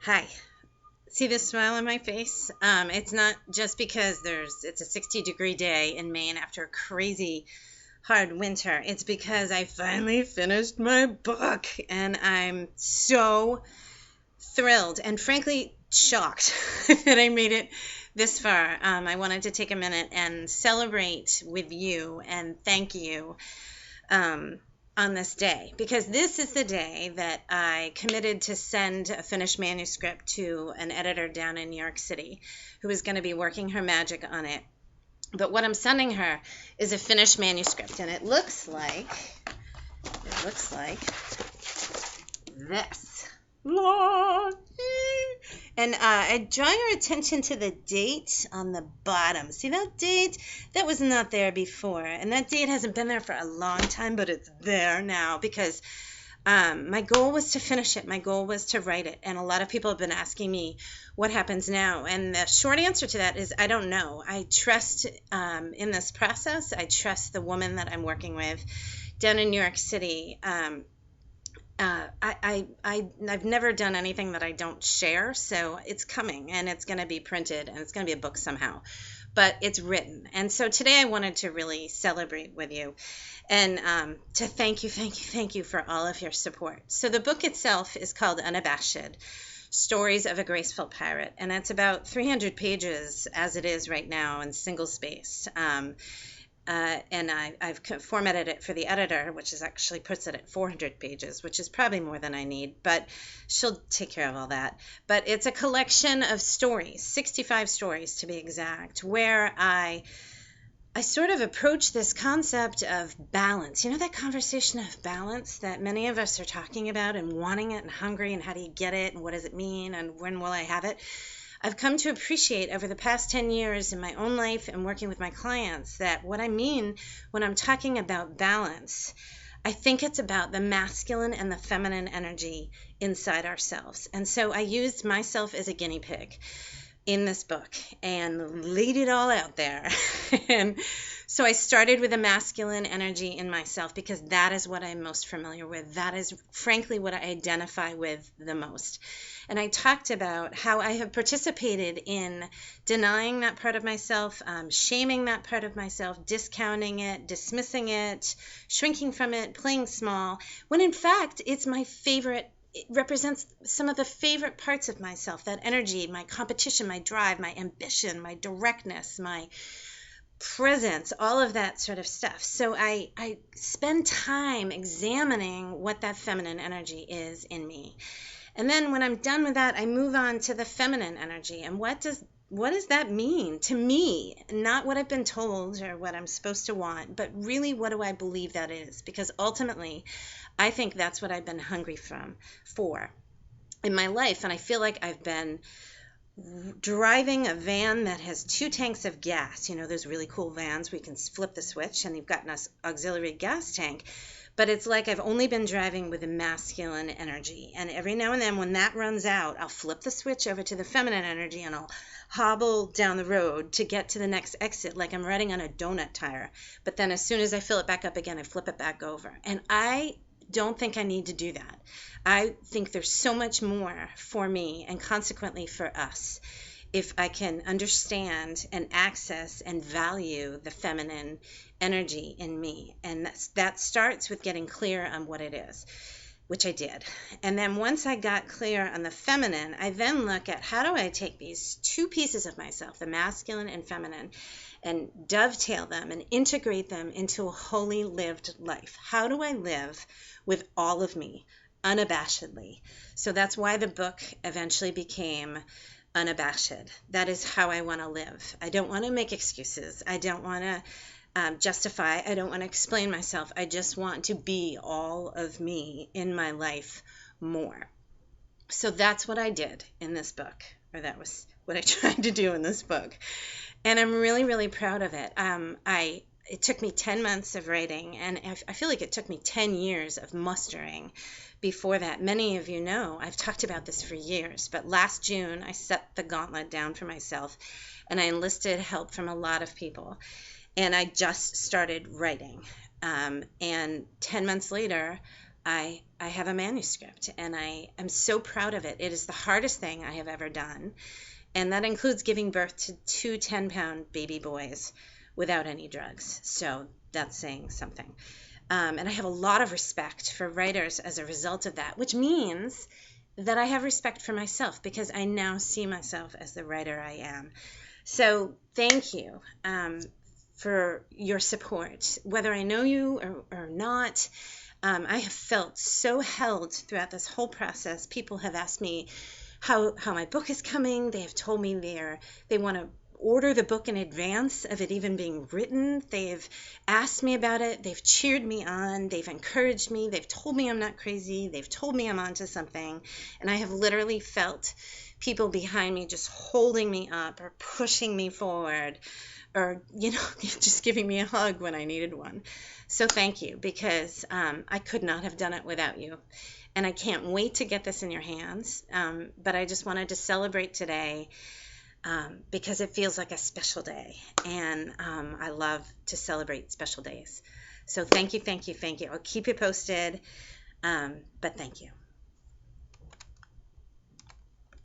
Hi. See this smile on my face? It's not just because it's a 60-degree day in Maine after a crazy hard winter. It's because I finally finished my book and I'm so thrilled and frankly shocked that I made it this far. I wanted to take a minute and celebrate with you and thank you um, on this day, because this is the day that I committed to send a finished manuscript to an editor down in New York City who is going to be working her magic on it. But what I'm sending her is a finished manuscript, and it looks like this. And I draw your attention to the date on the bottom. See that date? That was not there before. And that date hasn't been there for a long time, but it's there now because my goal was to finish it. My goal was to write it. And a lot of people have been asking me what happens now. And the short answer to that is I don't know. I trust in this process. I trust the woman that I'm working with down in New York City. I've never done anything that I don't share, so it's coming and it's going to be printed and it's going to be a book somehow, but it's written. And so today I wanted to really celebrate with you and to thank you for all of your support. So the book itself is called Unabashed, Stories of a Graceful Pirate, and it's about 300 pages as it is right now in single space. And I've formatted it for the editor, which is actually puts it at 400 pages, which is probably more than I need, but she'll take care of all that. But it's a collection of stories, 65 stories to be exact, where I sort of approach this concept of balance. You know, that conversation of balance that many of us are talking about and wanting it and hungry and how do you get it and what does it mean and when will I have it? I've come to appreciate over the past 10 years in my own life and working with my clients that what I mean when I'm talking about balance, I think it's about the masculine and the feminine energy inside ourselves. And so I used myself as a guinea pig in this book and laid it all out there. And so I started with the masculine energy in myself because that is what I'm most familiar with. That is frankly what I identify with the most. And I talked about how I have participated in denying that part of myself, shaming that part of myself, discounting it, dismissing it, shrinking from it, playing small, when in fact it's my favorite. It represents some of the favorite parts of myself, that energy, my competition, my drive, my ambition, my directness, my presence, all of that sort of stuff. So I spend time examining what that feminine energy is in me. And then when I'm done with that, I move on to the feminine energy. And what does that mean to me? Not what I've been told or what I'm supposed to want, but really what do I believe that is? Because ultimately, I think that's what I've been hungry for in my life. And I feel like I've been driving a van that has 2 tanks of gas. You know, those really cool vans where you can flip the switch and you've got an auxiliary gas tank. But it's like I've only been driving with a masculine energy. And every now and then when that runs out, I'll flip the switch over to the feminine energy and I'll hobble down the road to get to the next exit like I'm riding on a donut tire. But then as soon as I fill it back up again, I flip it back over. And I don't think I need to do that. I think there's so much more for me and consequently for us if I can understand and access and value the feminine energy in me. And that starts with getting clear on what it is, which I did. And then once I got clear on the feminine, I then look at how do I take these 2 pieces of myself, the masculine and feminine, and dovetail them and integrate them into a wholly lived life. How do I live with all of me unabashedly? So that's why the book eventually became Unabashed. That is how I want to live. I don't want to make excuses. I don't want to justify. I don't want to explain myself. I just want to be all of me in my life more. So that's what I did in this book, or that was what I tried to do in this book. And I'm really, really proud of it. It took me 10 months of writing, and I feel like it took me 10 years of mustering before that. Many of you know I've talked about this for years, but last June I set the gauntlet down for myself, and I enlisted help from a lot of people, and I just started writing. And 10 months later, I have a manuscript, and I am so proud of it. It is the hardest thing I have ever done, and that includes giving birth to two 10-pound baby boys without any drugs. So that's saying something. And I have a lot of respect for writers as a result of that, which means that I have respect for myself because I now see myself as the writer I am. So thank you for your support, whether I know you or not. I have felt so held throughout this whole process. People have asked me how my book is coming. They have told me they want to order the book in advance of it even being written. They've asked me about it. They've cheered me on. They've encouraged me. They've told me I'm not crazy. They've told me I'm onto something. And I have literally felt people behind me just holding me up or pushing me forward or, just giving me a hug when I needed one. So thank you, because I could not have done it without you. And I can't wait to get this in your hands. But I just wanted to celebrate today because it feels like a special day. And I love to celebrate special days. So thank you, thank you, thank you. I'll keep you posted. But thank you.